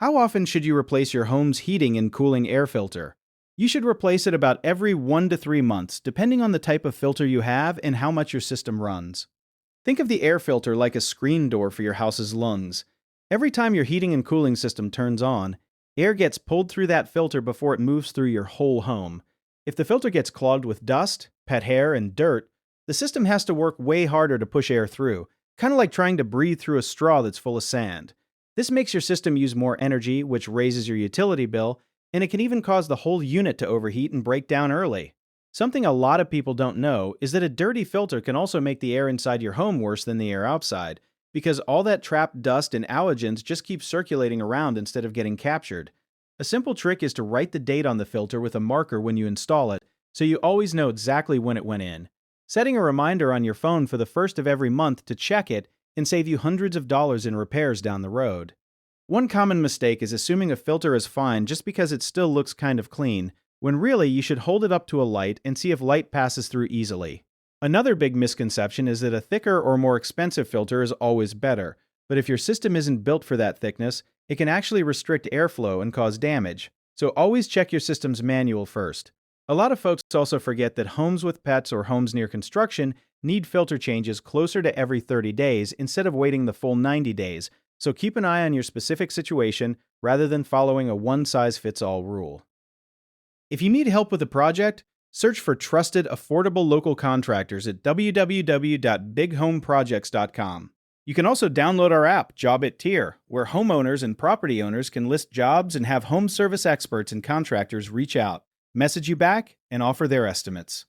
How often should you replace your home's heating and cooling air filter? You should replace it about every 1 to 3 months, depending on the type of filter you have and how much your system runs. Think of the air filter like a screen door for your house's lungs. Every time your heating and cooling system turns on, air gets pulled through that filter before it moves through your whole home. If the filter gets clogged with dust, pet hair, and dirt, the system has to work way harder to push air through, kind of like trying to breathe through a straw that's full of sand. This makes your system use more energy, which raises your utility bill, and it can even cause the whole unit to overheat and break down early. Something a lot of people don't know is that a dirty filter can also make the air inside your home worse than the air outside, because all that trapped dust and allergens just keep circulating around instead of getting captured. A simple trick is to write the date on the filter with a marker when you install it, so you always know exactly when it went in. Setting a reminder on your phone for the first of every month to check it can save you hundreds of dollars in repairs down the road. One common mistake is assuming a filter is fine just because it still looks kind of clean, when really you should hold it up to a light and see if light passes through easily. Another big misconception is that a thicker or more expensive filter is always better, but if your system isn't built for that thickness, it can actually restrict airflow and cause damage. So always check your system's manual first. A lot of folks also forget that homes with pets or homes near construction need filter changes closer to every 30 days instead of waiting the full 90 days, so keep an eye on your specific situation rather than following a one-size-fits-all rule. If you need help with a project, search for trusted, affordable local contractors at www.bighomeprojects.com. You can also download our app, Job It Tier, where homeowners and property owners can list jobs and have home service experts and contractors reach out, message you back, and offer their estimates.